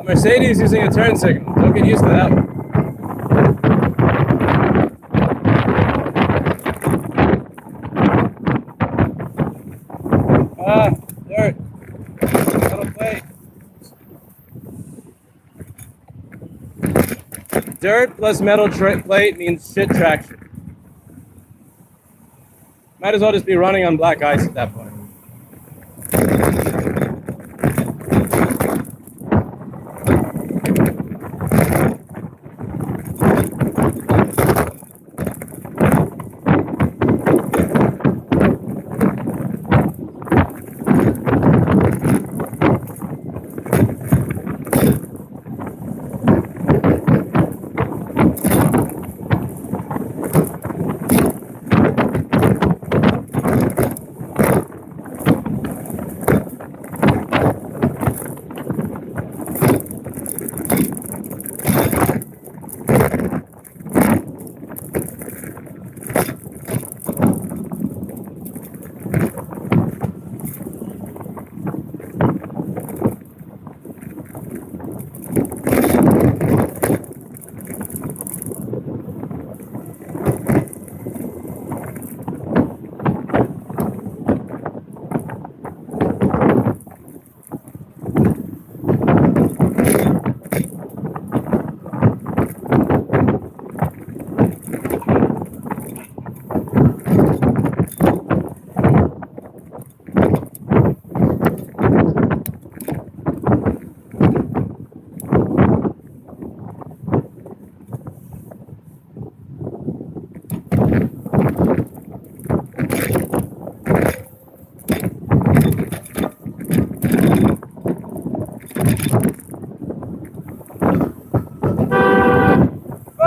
Mercedes using a turn signal. Don't get used to that one. Ah, dirt. Metal plate. Dirt plus metal plate means shit traction. Might as well just be running on black ice at that point.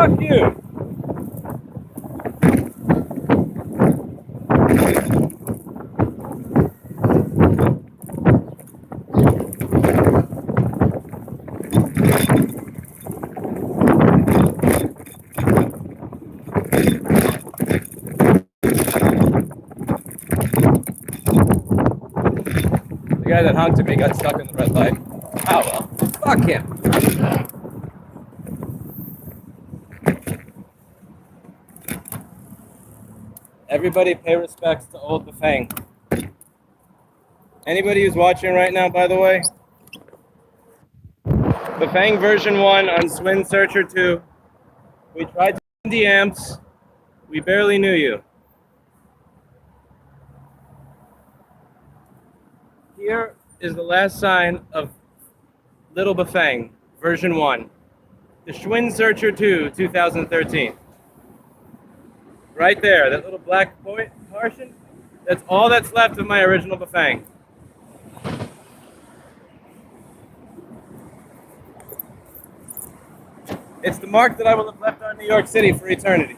Fuck you! guy that honked at me got stuck in the red light. Oh well. Fuck him. Everybody pay respects to old Bafang. Anybody who's watching right now, by the way, Bafang version 1 on Swin Searcher 2. We tried 20 amps. We barely knew you. Here is the last sign of Little Bafang version 1. The Schwinn Searcher 2, 2013. Right there, that little black portion, that's all that's left of my original Bafang. It's the mark that I will have left on New York City for eternity.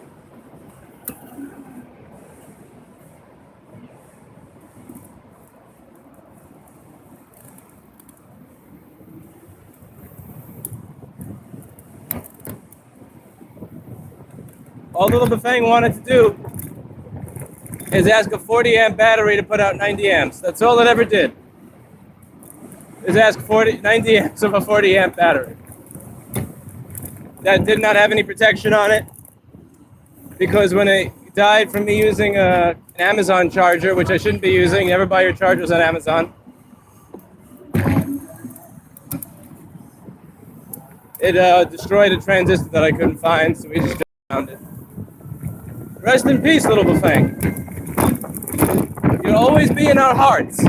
All Little Bafang wanted to do is ask a 40 amp battery to put out 90 amps. That's all it ever did. Is ask 90 amps of a 40 amp battery. That did not have any protection on it, because when it died from me using an Amazon charger, which I shouldn't be using, never buy your chargers on Amazon. It destroyed a transistor that I couldn't find, so we just found it. Rest in peace, Little Bafang. You'll always be in our hearts.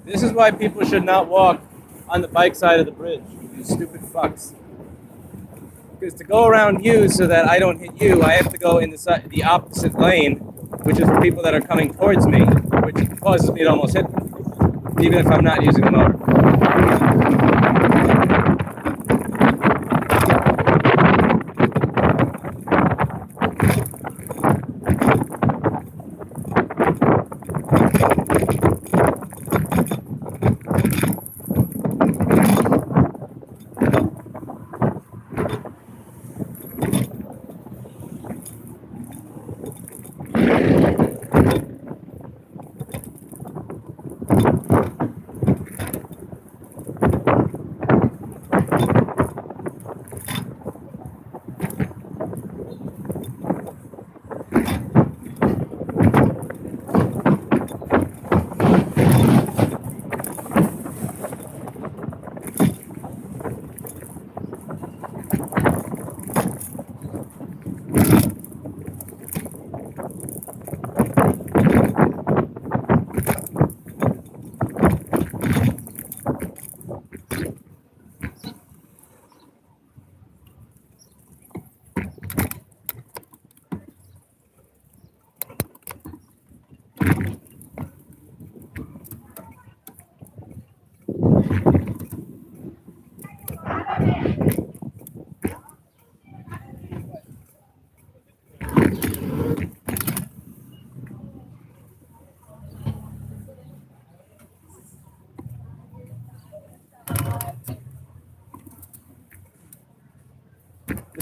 This is why people should not walk on the bike side of the bridge, you stupid fucks. Because to go around you so that I don't hit you, I have to go in the opposite lane, which is for people that are coming towards me, which causes me to almost hit them, even if I'm not using the motor.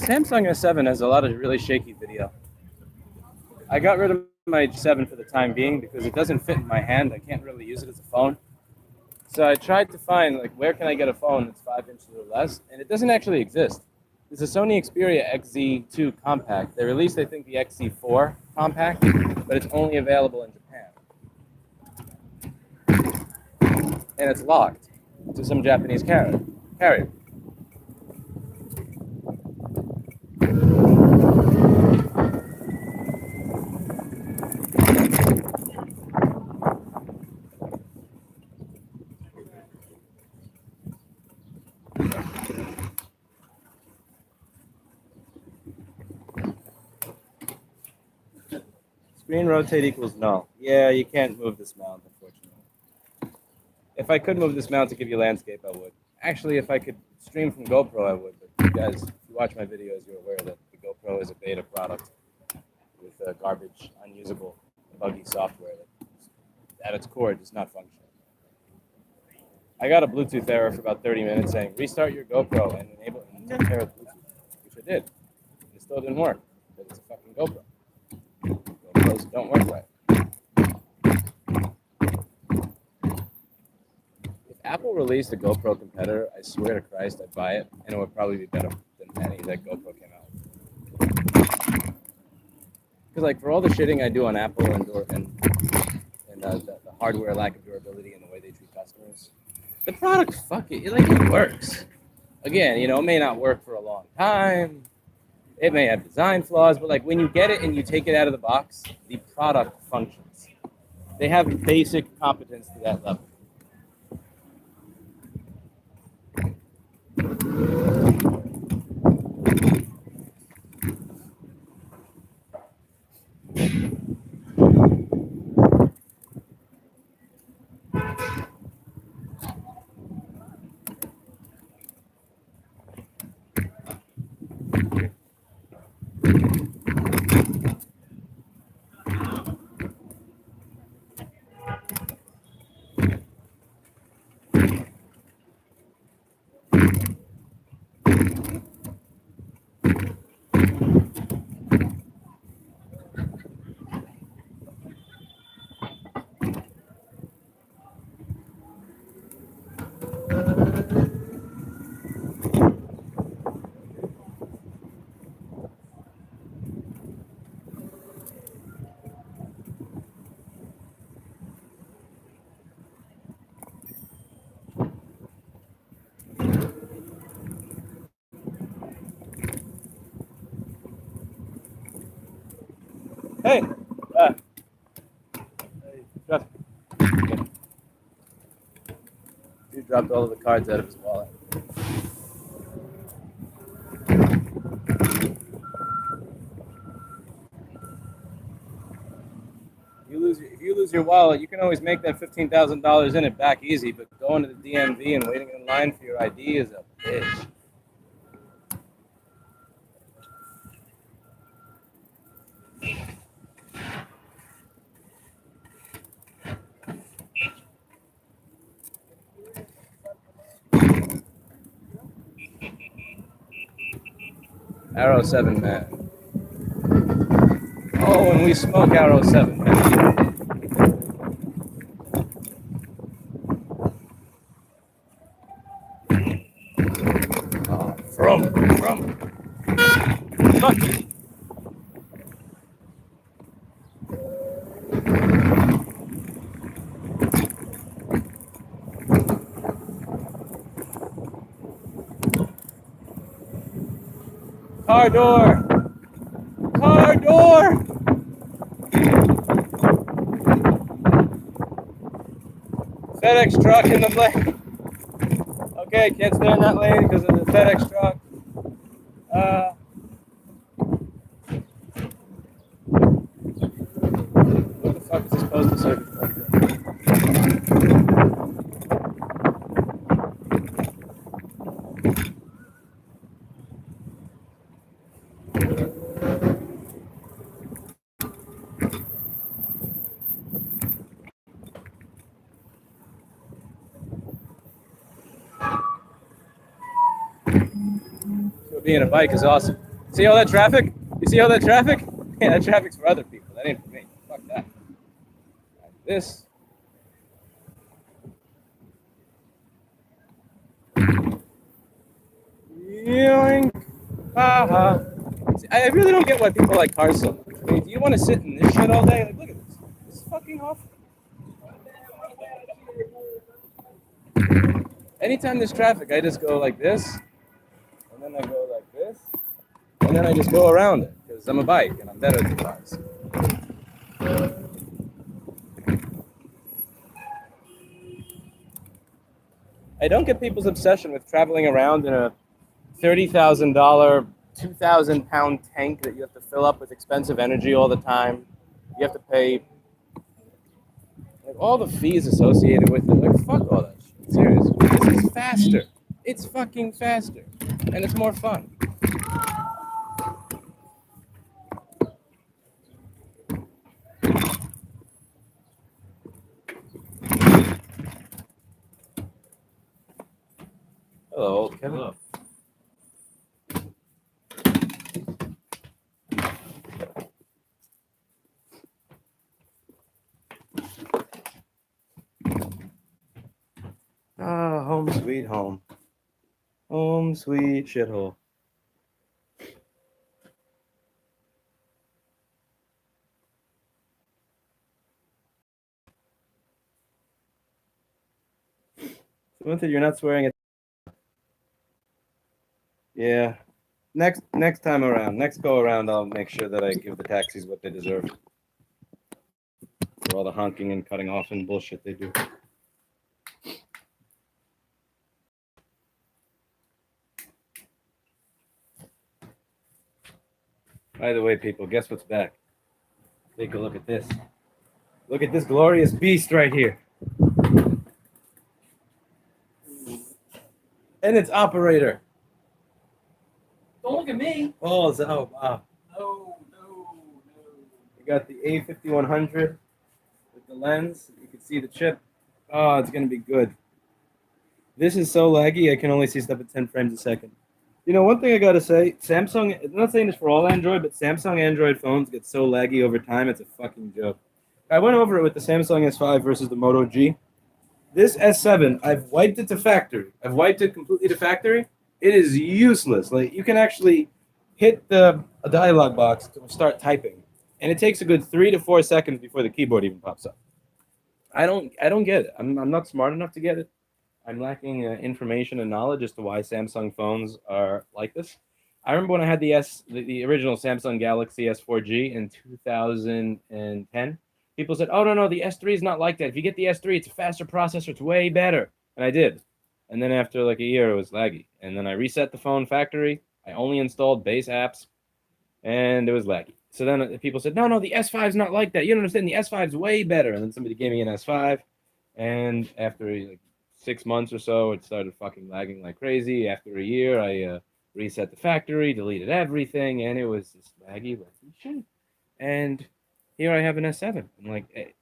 Samsung S7 has a lot of really shaky video. I got rid of my 7 for the time being because it doesn't fit in my hand. I can't really use it as a phone. So I tried to find, like, where can I get a phone that's 5 inches or less, and it doesn't actually exist. There's a Sony Xperia XZ2 compact. They released, I think, the XZ4 compact, but it's only available in Japan. And it's locked to some Japanese carrier. Screen rotate equals null. Yeah, you can't move this mount, unfortunately. If I could move this mount to give you landscape, I would. Actually, if I could stream from GoPro, I would. But you guys, if you watch my videos, you're aware that the GoPro is a beta product with garbage, unusable, buggy software that, at its core, does not function. I got a Bluetooth error for about 30 minutes saying, restart your GoPro and enable and take care of Bluetooth, which I did. It still didn't work, but it's a fucking GoPro. GoPros don't work right. If Apple released a GoPro competitor, I swear to Christ, I'd buy it, and it would probably be better than any that GoPro came out with. Because, like, for all the shitting I do on Apple and the hardware lack of durability and the way they treat customers, the product, it works. Again, it may not work for a long time. It may have design flaws, but, like, when you get it and you take it out of the box, the product functions. They have basic competence to that level. Hey, he dropped all of the cards out of his wallet. If you lose your wallet, you can always make that $15,000 in it back easy, but going to the DMV and waiting in line for your ID is a bitch. Arrow 7, man. Oh, and we smoke Arrow 7, man. Oh, from. Fuck. Car door! Car door! FedEx truck in the lane. Okay, can't stay in that lane because of the FedEx truck. What the fuck is this postal service truck doing? So being a bike is awesome. See all that traffic? You see all that traffic? Yeah, that traffic's for other people. That ain't for me. Fuck that. This. Yoink. Ha. See, I really don't get why people like cars so much. I mean, do you want to sit in this shit all day? Like, look at this. This is fucking awful. Anytime there's traffic, I just go like this, and then I go like this, and then I just go around it, because I'm a bike, and I'm better than cars. I don't get people's obsession with traveling around in a $30,000, 2,000-pound tank that you have to fill up with expensive energy all the time. You have to pay like all the fees associated with it. Like, fuck all that shit. Seriously. This is faster. It's fucking faster. And it's more fun. Hello, Kevin. Hello. Ah, home sweet home. Home sweet shithole. Samantha, you're not swearing at. Yeah. Next time around, next go around, I'll make sure that I give the taxis what they deserve for all the honking and cutting off and bullshit they do. By the way, people, guess what's back? Take a look at this. Look at this glorious beast right here. And its operator. Don't look at me. Oh, wow. No. You got the A5100 with the lens. You can see the chip. Oh, it's going to be good. This is so laggy, I can only see stuff at 10 frames a second. You know, one thing I got to say, Samsung, I'm not saying this for all Android, but Samsung Android phones get so laggy over time, it's a fucking joke. I went over it with the Samsung S5 versus the Moto G. This S7, I've wiped it to factory. I've wiped it completely to factory. It is useless. Like, you can actually hit a dialog box to start typing, and it takes a good 3 to 4 seconds before the keyboard even pops up. I don't get it. I'm not smart enough to get it. I'm lacking information and knowledge as to why Samsung phones are like this. I remember when I had the original Samsung Galaxy S4G in 2010. People said, "Oh no, the S3 is not like that. If you get the S3, it's a faster processor. It's way better." And I did. And then after like a year, it was laggy. And then I reset the phone factory. I only installed base apps, and it was laggy. So then people said, "No, the S5 is not like that. You don't understand. The S5 is way better." And then somebody gave me an S5, and after like 6 months or so, it started fucking lagging like crazy. After a year, I reset the factory, deleted everything, and it was just laggy shit. And here I have an S7. I'm like,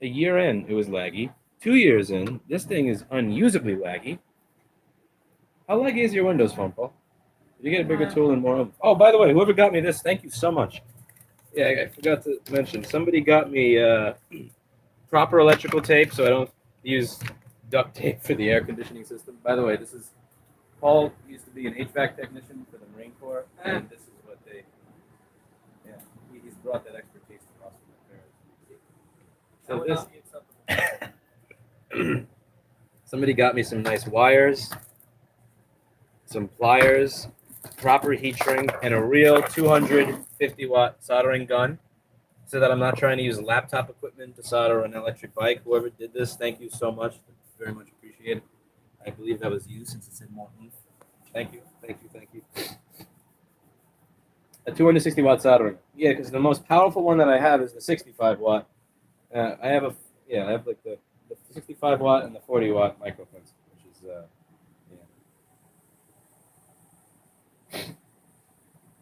a year in, it was laggy. 2 years in, this thing is unusably laggy. How laggy is your Windows phone, Paul? Did you get a bigger tool and more? Oh, by the way, whoever got me this, thank you so much. Yeah, I forgot to mention, somebody got me proper electrical tape, so I don't use duct tape for the air conditioning system. By the way, this is Paul used to be an HVAC technician for the Marine Corps, and this is what he's brought that expertise to us from So this, somebody got me some nice wires, some pliers, proper heat shrink, and a real 250-watt soldering gun, so that I'm not trying to use laptop equipment to solder an electric bike. Whoever did this, thank you so much. Very much appreciated. I believe that was you since it said more oomph. Thank you. A 260-watt soldering. Yeah, because the most powerful one that I have is the 65-watt. I have like the 65-watt and the 40-watt microphones, which is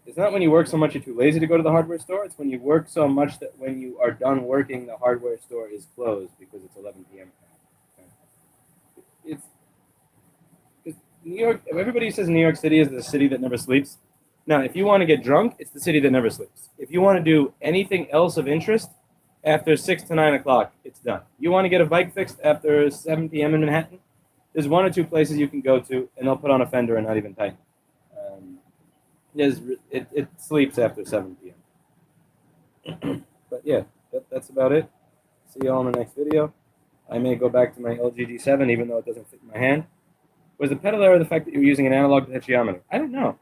It's not when you work so much you're too lazy to go to the hardware store. It's when you work so much that when you are done working, the hardware store is closed because it's 11 p.m. It's New York. Everybody says New York City is the city that never sleeps. Now, if you want to get drunk, it's the city that never sleeps. If you want to do anything else of interest, after 6 to 9 o'clock, it's done. You want to get a bike fixed after 7 p.m. in Manhattan? There's 1 or 2 places you can go to, and they'll put on a fender and not even tighten. It sleeps after 7 p.m. But yeah, that's about it. See you all in the next video. I may go back to my LG G7, even though it doesn't fit in my hand. Was the pedal error the fact that you're using an analog potentiometer? I don't know.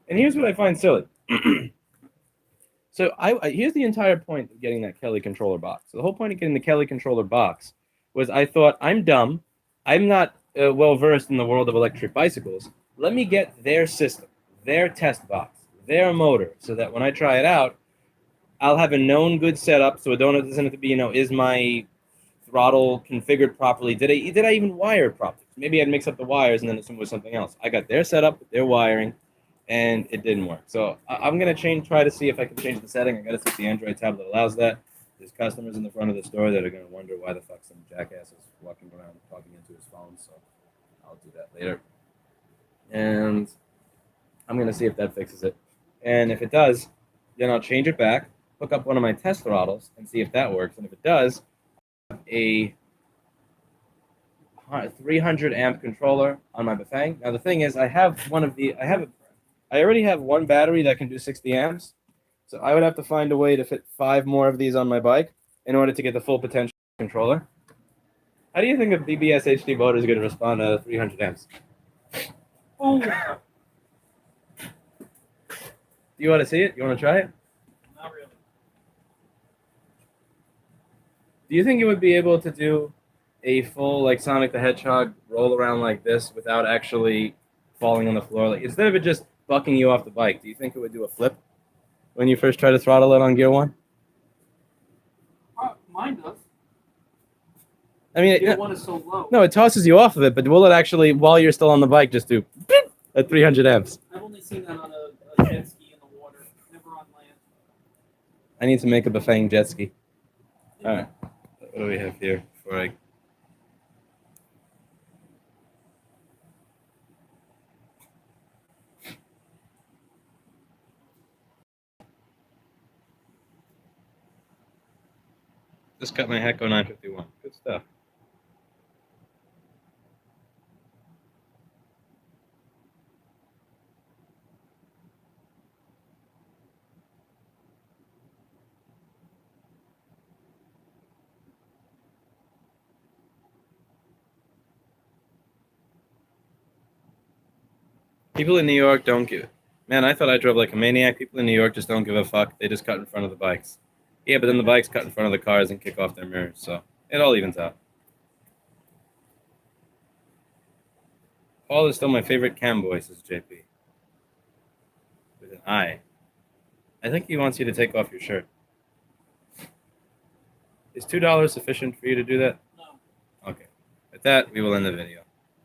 And here's what I find silly. So here's the entire point of getting that Kelly controller box. So the whole point of getting the Kelly controller box was I thought, I'm dumb. I'm not well-versed in the world of electric bicycles. Let me get their system, their test box, their motor, so that when I try it out, I'll have a known good setup, so it doesn't have to be, is my throttle configured properly? Did I even wire it properly? Maybe I'd mix up the wires and then it was something else. I got their setup, their wiring, and it didn't work. So I'm going to try to see if I can change the setting. I got to see if the Android tablet allows that. There's customers in the front of the store that are going to wonder why the fuck some jackass is walking around talking into his phone, so I'll do that later. And I'm going to see if that fixes it. And if it does, then I'll change it back, hook up one of my test throttles, and see if that works. And if it does, a 300 amp controller on my Bafang. Now the thing is, I already have one battery that can do 60 amps, so I would have to find a way to fit 5 more of these on my bike in order to get the full potential controller. How do you think a BBS HD motor is going to respond to 300 amps? Oh. Do you want to see it? You want to try it? Not really. Do you think it would be able to do a full, like, Sonic the Hedgehog roll around like this without actually falling on the floor? Like, instead of it just bucking you off the bike, do you think it would do a flip when you first try to throttle it on gear 1? Mine does. I mean, Gear 1 is so low. no, it tosses you off of it, but will it actually, while you're still on the bike, just do beep at 300 amps? I've only seen that on a jet ski in the water, never on land. I need to make a Bafang jet ski. All right. What do we have here before I... Just got my HAKKO 951. Good stuff. People in New York don't give... Man, I thought I drove like a maniac. People in New York just don't give a fuck. They just cut in front of the bikes. Yeah, but then the bikes cut in front of the cars and kick off their mirrors, so it all evens out. Paul is still my favorite cam boy, says JP. With an I. I think he wants you to take off your shirt. Is $2 sufficient for you to do that? No. Okay. With that, we will end the video.